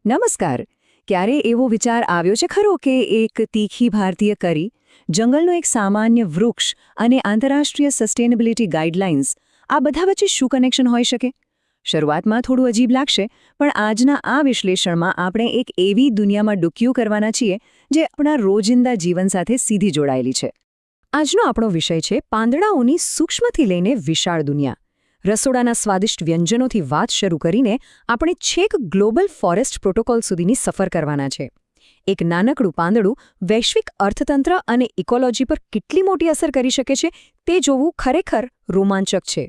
નમસ્કાર. ક્યારે એવો વિચાર આવ્યો છે ખરો કે એક તીખી ભારતીય કરી, જંગલનો એક સામાન્ય વૃક્ષ અને આંતરરાષ્ટ્રીય સસ્ટેનેબિલિટી ગાઈડલાઇન્સ આ બધા વચ્ચે શું કનેક્શન હોઈ શકે? શરૂઆતમાં થોડું અજીબ લાગશે, પણ આજના આ વિશ્લેષણમાં આપણે એક એવી દુનિયામાં ડૂક્યું કરવાના છીએ જે આપણા રોજિંદા જીવન સાથે સીધી જોડાયેલી છે. આજનો આપણો વિષય છે પાંદડાઓની સૂક્ષ્મથી લઈને વિશાળ દુનિયા. રસોડાના સ્વાદિષ્ટ વ્યંજનોથી વાત શરૂ કરીને આપણે છેક ગ્લોબલ ફોરેસ્ટ પ્રોટોકોલ સુધીની સફર કરવાના છે. એક નાનકડું પાંદડું વૈશ્વિક અર્થતંત્ર અને ઇકોલોજી પર કેટલી મોટી અસર કરી શકે છે તે જોવું ખરેખર રોમાંચક છે.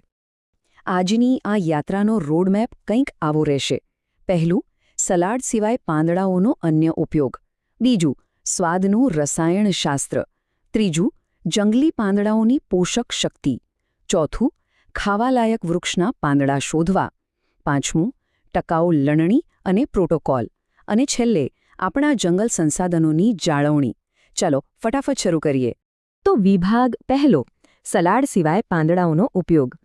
આજની આ યાત્રાનો રોડમેપ કંઈક આવો રહેશે. પહેલું, સલાડ સિવાય પાંદડાઓનો અન્ય ઉપયોગ. બીજું, સ્વાદનું રસાયણશાસ્ત્ર. ત્રીજું, જંગલી પાંદડાઓની પોષક શક્તિ. ચોથું, ખાવાલાયક વૃક્ષના પાંદડા શોધવા. પાંચમું, ટકાઉ લણણી અને પ્રોટોકોલ. અને છેલ્લે, આપણા જંગલ સંસાધનોની જાળવણી. ચાલો ફટાફટ શરૂ કરીએ. તો વિભાગ પહેલો, સલાડ સિવાય પાંદડાઓનો ઉપયોગ.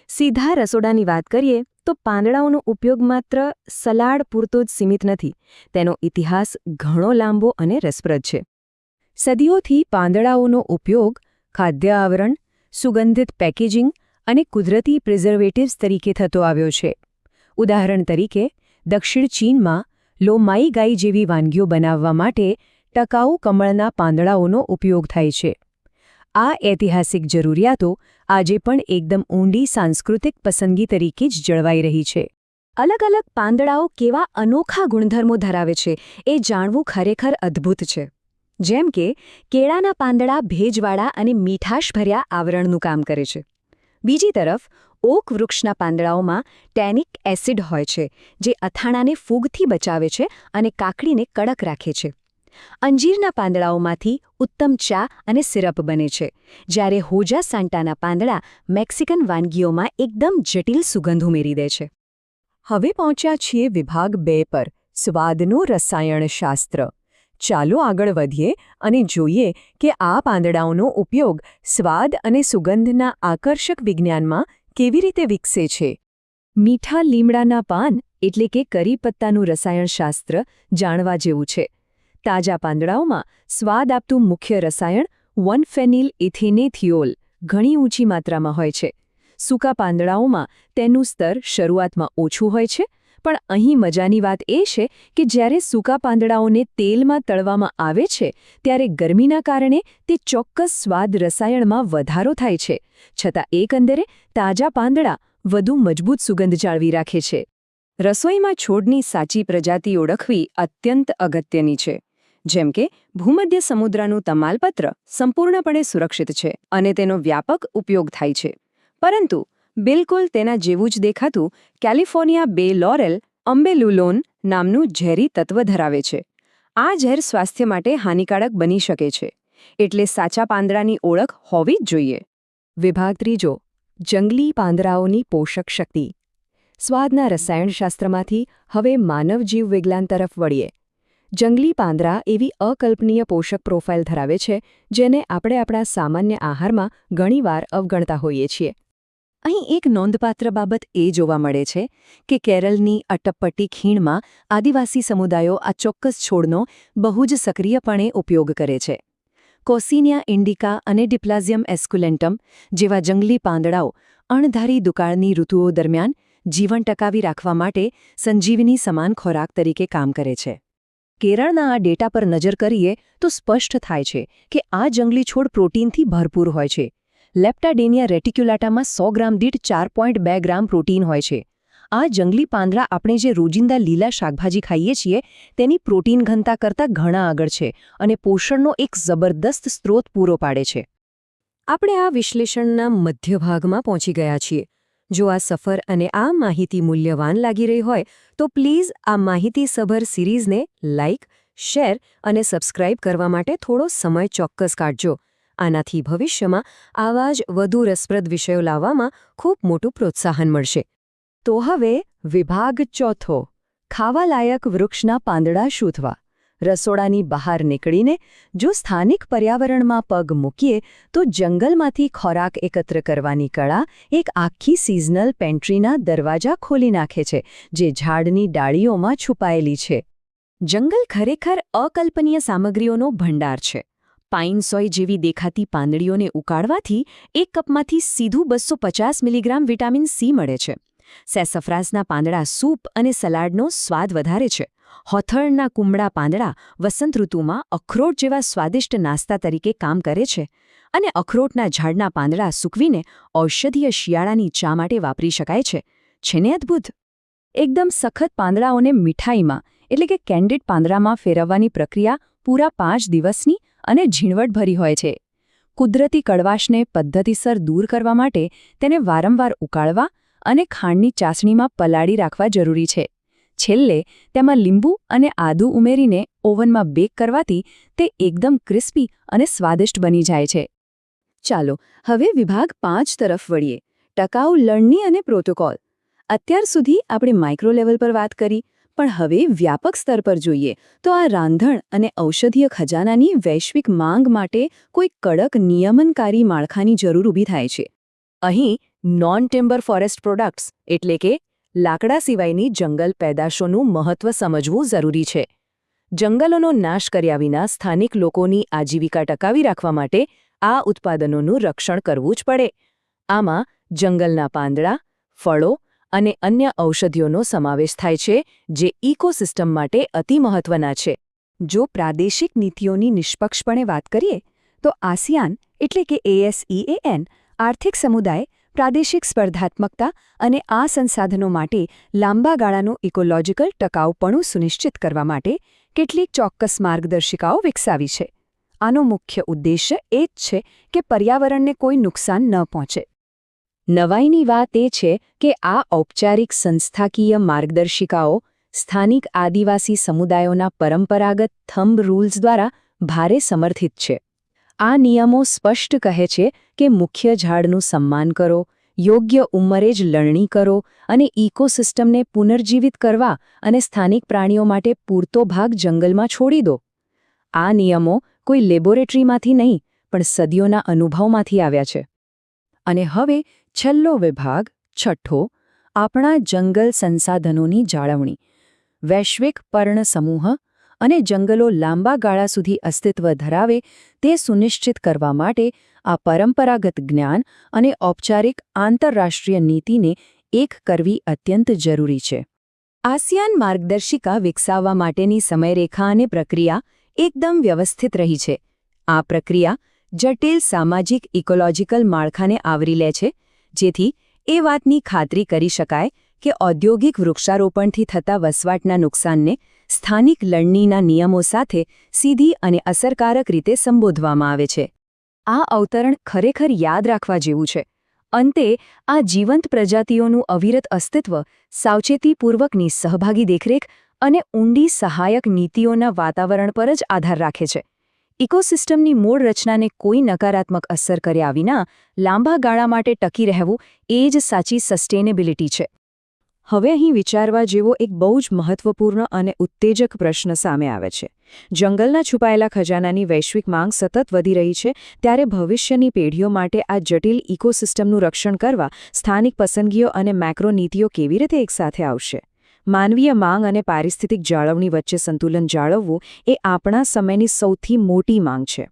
સીધા રસોડાની વાત કરીએ તો પાંદડાઓનો ઉપયોગ માત્ર સલાડ પૂરતો જ સીમિત નથી. તેનો ઇતિહાસ ઘણો લાંબો અને રસપ્રદ છે. સદીઓથી પાંદડાઓનો ઉપયોગ ખાદ્ય આવરણ, સુગંધિત પેકેજિંગ અને કુદરતી પ્રિઝર્વેટિવ્સ તરીકે થતો આવ્યો છે. ઉદાહરણ તરીકે, દક્ષિણ ચીનમાં લોમાઈ ગાઈ જેવી વાનગીઓ બનાવવા માટે ટકાઉ કમળના પાંદડાઓનો ઉપયોગ થાય છે. આ ઐતિહાસિક જરૂરિયાતો આજે પણ એકદમ ઊંડી સાંસ્કૃતિક પસંદગી તરીકે જ જળવાઈ રહી છે. અલગ અલગ પાંદડાઓ કેવા અનોખા ગુણધર્મો ધરાવે છે એ જાણવું ખરેખર અદ્ભુત છે. જેમ કે કેળાના પાંદડા ભેજવાળા અને મીઠાશભર્યા આવરણનું કામ કરે છે. બીજી તરફ ઓક વૃક્ષના પાંદડાઓમાં ટેનિક એસિડ હોય છે, જે અથાણાને ફૂગથી બચાવે છે અને કાકડીને કડક રાખે છે. અંજીરના પાંદડાઓમાંથી ઉત્તમ ચા અને સિરપ બને છે, જ્યારે હોજા સાન્ટાના પાંદડા મેક્સિકન વાનગીઓમાં એકદમ જટિલ સુગંધ ઉમેરી દે છે. હવે પહોંચ્યા છીએ વિભાગ 2 પર, સ્વાદનું રસાયણશાસ્ત્ર. ચાલો આગળ વધીએ અને જોઈએ કે આ પાંદડાઓનો ઉપયોગ સ્વાદ અને સુગંધના આકર્ષક વિજ્ઞાનમાં કેવી રીતે વિકસે છે. મીઠા લીમડાના પાન એટલે કે કરી પત્તાનું રસાયણશાસ્ત્ર જાણવા જેવું છે. તાજા પાંદડાઓમાં સ્વાદ આપતું મુખ્ય રસાયણ 1-ફેનિલ ઇથેનેથિયોલ ઘણી ઊંચી માત્રામાં હોય છે. સૂકા પાંદડાઓમાં તેનું સ્તર શરૂઆતમાં ઓછું હોય છે, પણ અહીં મજાની વાત એ છે કે જ્યારે સૂકા પાંદડાઓને તેલમાં તળવામાં આવે છે ત્યારે ગરમીના કારણે તે ચોક્કસ સ્વાદ રસાયણમાં વધારો થાય છે. છતાં એકંદરે તાજા પાંદડા વધુ મજબૂત સુગંધ જાળવી રાખે છે. રસોઈમાં છોડની સાચી પ્રજાતિ ઓળખવી અત્યંત અગત્યની છે. જેમ કે ભૂમધ્ય સમુદ્રનું તમાલપત્ર સંપૂર્ણપણે સુરક્ષિત છે અને તેનો વ્યાપક ઉપયોગ થાય છે. પરંતુ બિલકુલ તેના જેવું જ દેખાતું કેલિફોર્નિયા બે લોરેલ અમ્બેલુલોન નામનું ઝેરી તત્વ ધરાવે છે. આ ઝેર સ્વાસ્થ્ય માટે હાનિકારક બની શકે છે, એટલે સાચા પાંદડાની ઓળખ હોવી જ જોઈએ. વિભાગ ત્રીજો, જંગલી પાંદડાઓની પોષક શક્તિ. સ્વાદના રસાયણશાસ્ત્રમાંથી હવે માનવ જીવવિજ્ઞાન તરફ વળીએ. જંગલી પાંદડા એવી અકલ્પનીય પોષક પ્રોફાઇલ ધરાવે છે જેને આપણે આપણા સામાન્ય આહારમાં ઘણીવાર અવગણતા હોઈએ છીએ. અહીં એક નોંધપાત્ર બાબત એ જોવા મળે છે કે કેરળની અટપ્પટ્ટી ખીણમાં આદિવાસી સમુદાયો આ ચોક્કસ છોડનો બહુ જ સક્રિયપણે ઉપયોગ કરે છે. કોસિનિયા ઇન્ડિકા અને ડિપ્લાઝિયમ એસ્ક્યુલેન્ટમ જેવા જંગલી પાંદડાઓ અણધારી દુકાળની ઋતુઓ દરમિયાન જીવન ટકાવી રાખવા માટે સંજીવની સમાન ખોરાક તરીકે કામ કરે છે. કેરળના આ ડેટા પર નજર કરીએ તો સ્પષ્ટ થાય છે કે આ જંગલી છોડ પ્રોટીનથી ભરપૂર હોય છે. લેપ્ટાડેનિયા રેટિક્યુલાટામાં 100 ગ્રામ દીઠ 4.2 ગ્રામ પ્રોટીન હોય છે. આ જંગલી પાંદડા આપણે જે રોજિંદા લીલા શાકભાજી ખાઈએ છીએ તેની પ્રોટીન ઘનતા કરતાં ઘણા આગળ છે અને પોષણનો એક જબરદસ્ત સ્ત્રોત પૂરો પાડે છે. આપણે આ વિશ્લેષણના મધ્ય ભાગમાં પહોંચી ગયા છીએ. જો આ સફર અને આ માહિતી મૂલ્યવાન લાગી રહી હોય તો પ્લીઝ આ માહિતીસભર સિરીઝને લાઇક, શેર અને સબસ્ક્રાઇબ કરવા માટે થોડો સમય ચોક્કસ કાઢજો. આનાથી ભવિષ્યમાં આવા જ વધુ રસપ્રદ વિષયો લાવવામાં ખૂબ મોટું પ્રોત્સાહન મળશે. તો હવે વિભાગ ચોથો, ખાવાલાયક વૃક્ષના પાંદડા શોધવા. રસોડાની બહાર નીકળીને જો સ્થાનિક પર્યાવરણમાં પગ મૂકીએ તો જંગલમાંથી ખોરાક એકત્ર કરવાની કળા એક આખી સિઝનલ પેન્ટ્રીના દરવાજા ખોલી નાખે છે, જે ઝાડની ડાળીઓમાં છુપાયેલી છે. જંગલ ખરેખર અકલ્પનીય સામગ્રીઓનો ભંડાર છે. પાઇન સોય જેવી દેખાતી પાંદડીઓને ઉકાળવાથી એક કપમાંથી સીધું 250 મિલીગ્રામ વિટામિન સી મળે છે. સેસફ્રાસના પાંદડા સૂપ અને સલાડનો સ્વાદ વધારે છે. હોથળના કુમળા પાંદડા વસંત ઋતુમાં અખરોટ જેવા સ્વાદિષ્ટ નાસ્તા તરીકે કામ કરે છે. અને અખરોટના ઝાડના પાંદડા સૂકવીને ઔષધીય શિયાળાની ચા માટે વાપરી શકાય છે. છે ને અદ્ભુત? એકદમ સખત પાંદડાઓને મીઠાઈમાં એટલે કે કેન્ડિડ પાંદડામાં ફેરવવાની પ્રક્રિયા પૂરા 5 દિવસની અને ઝીણવટભરી હોય છે. કુદરતી કડવાશને પદ્ધતિસર દૂર કરવા માટે તેને વારંવાર ઉકાળવા અને ખાંડની ચાસણીમાં પલાળી રાખવા જરૂરી છે. છેલ્લે તેમાં લીંબુ અને આદુ ઉમેરીને ઓવનમાં બેક કરવાથી તે એકદમ ક્રિસ્પી અને સ્વાદિષ્ટ બની જાય છે. ચાલો હવે વિભાગ 5 તરફ વળીએ. ટકાઉ લણણી અને પ્રોટોકોલ. અત્યાર સુધી આપણે માઇક્રો લેવલ પર વાત કરી, પણ હવે વ્યાપક સ્તર પર જોઈએ તો આ રાંધણ અને ઔષધીય ખજાનાની વૈશ્વિક માંગ માટે કોઈ કડક નિયમનકારી માળખાની જરૂર ઊભી થાય છે. અહીં નોન ટિમ્બર ફોરેસ્ટ પ્રોડક્ટ્સ એટલે કે લાકડા સિવાયની જંગલ પેદાશોનું મહત્વ સમજવું જરૂરી છે. જંગલોનો નાશ કર્યા વિના સ્થાનિક લોકોની આજીવિકા ટકાવી રાખવા માટે આ ઉત્પાદનોનું રક્ષણ કરવું જ પડે. આમાં જંગલના પાંદડા, ફળો અને અન્ય ઔષધિઓનો સમાવેશ થાય છે, જે ઇકોસિસ્ટમ માટે અતિ મહત્વના છે. જો પ્રાદેશિક નીતિઓની નિષ્પક્ષપણે વાત કરીએ તો આસિયાન એટલે કે ASEAN આર્થિક સમુદાય પ્રાદેશિક સ્પર્ધાત્મકતા અને આ સંસાધનો માટે લાંબા ગાળાનું ઇકોલોજીકલ ટકાઉપણું સુનિશ્ચિત કરવા માટે કેટલીક ચોક્કસ માર્ગદર્શિકાઓ વિકસાવી છે. આનો મુખ્ય ઉદ્દેશ્ય એ જ છે કે પર્યાવરણને કોઈ નુકસાન ન પહોંચે. નવાઈની વાત એ છે કે આ ઔપચારિક સંસ્થાકીય માર્ગદર્શિકાઓ સ્થાનિક આદિવાસી સમુદાયોના પરંપરાગત થંબ રૂલ્સ દ્વારા ભારે સમર્થિત છે. આ નિયમો સ્પષ્ટ કહે છે કે મુખ્ય ઝાડનું સન્માન કરો, યોગ્ય ઉંમરે જ લણણી કરો અને ઇકોસિસ્ટમને પુનર્જીવિત કરવા અને સ્થાનિક પ્રાણીઓ માટે પૂરતો ભાગ જંગલમાં છોડી દો. આ નિયમો કોઈ લેબોરેટરીમાંથી નહીં, પણ સદીઓના અનુભવમાંથી આવ્યા છે. અને હવે છેલ્લો વિભાગ, છઠ્ઠો, આપણા જંગલ સંસાધનોની જાળવણી. વૈશ્વિક પર્ણસમૂહ અને જંગલો લાંબા ગાળા સુધી અસ્તિત્વ ધરાવે તે સુનિશ્ચિત કરવા માટે આ પરંપરાગત જ્ઞાન અને ઔપચારિક આંતરરાષ્ટ્રીય નીતિને એક કરવી અત્યંત જરૂરી છે. આસિયાન માર્ગદર્શિકા વિકસાવવા માટેની સમયરેખા અને પ્રક્રિયા એકદમ વ્યવસ્થિત રહી છે. આ પ્રક્રિયા જટિલ સામાજિક ઇકોલોજીકલ માળખાને આવરી લે છે, જેથી એ વાતની ખાતરી કરી શકાય કે ઔદ્યોગિક વૃક્ષારોપણથી થતા વસવાટના નુકસાનને સ્થાનિક લણણીના નિયમો સાથે સીધી અને અસરકારક રીતે સંબોધવામાં આવે છે. આ અવતરણ ખરેખર યાદ રાખવા જેવું છે. અંતે આ જીવંત પ્રજાતિઓનું અવિરત અસ્તિત્વ સાવચેતીપૂર્વકની સહભાગી દેખરેખ અને ઊંડી સહાયક નીતિઓના વાતાવરણ પર જ આધાર રાખે છે. ઇકોસિસ્ટમની મૂળ રચનાને કોઈ નકારાત્મક અસર કર્યા વિના લાંબા ગાળા માટે ટકી રહેવું એ જ સાચી સસ્ટેનેબિલિટી છે. હવે અહીં વિચારવા જેવો એક બહુ જ મહત્વપૂર્ણ અને ઉત્તેજક પ્રશ્ન સામે આવે છે. જંગલના છુપાયેલા ખજાનાની વૈશ્વિક માંગ સતત વધી રહી છે, ત્યારે ભવિષ્યની પેઢીઓ માટે આ જટિલ ઇકોસિસ્ટમનું રક્ષણ કરવા સ્થાનિક પસંદગીઓ અને મેક્રો નીતિઓ કેવી રીતે એકસાથે આવશે? માનવીય માંગ અને પારિસ્થિતિક જાળવણી વચ્ચે સંતુલન જાળવવું એ આપણા સમયની સૌથી મોટી માંગ છે.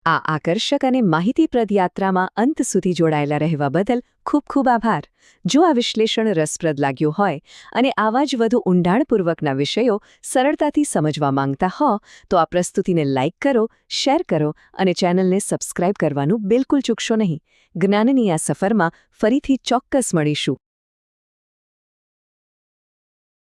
આ આકર્ષક અને માહિતીપ્રદ યાત્રામાં અંત સુધી જોડાયેલા રહેવા બદલ ખૂબ ખૂબ આભાર. જો આ વિશ્લેષણ રસપ્રદ લાગ્યું હોય અને આવા જ વધુ ઊંડાણપૂર્વકના વિષયો સરળતાથી સમજવા માંગતા હો તો આ પ્રસ્તુતિને લાઇક કરો, શેર કરો અને ચેનલને સબસ્ક્રાઇબ કરવાનું બિલકુલ ચૂકશો નહીં. જ્ઞાનની આ સફરમાં ફરીથી ચોક્કસ મળીશું.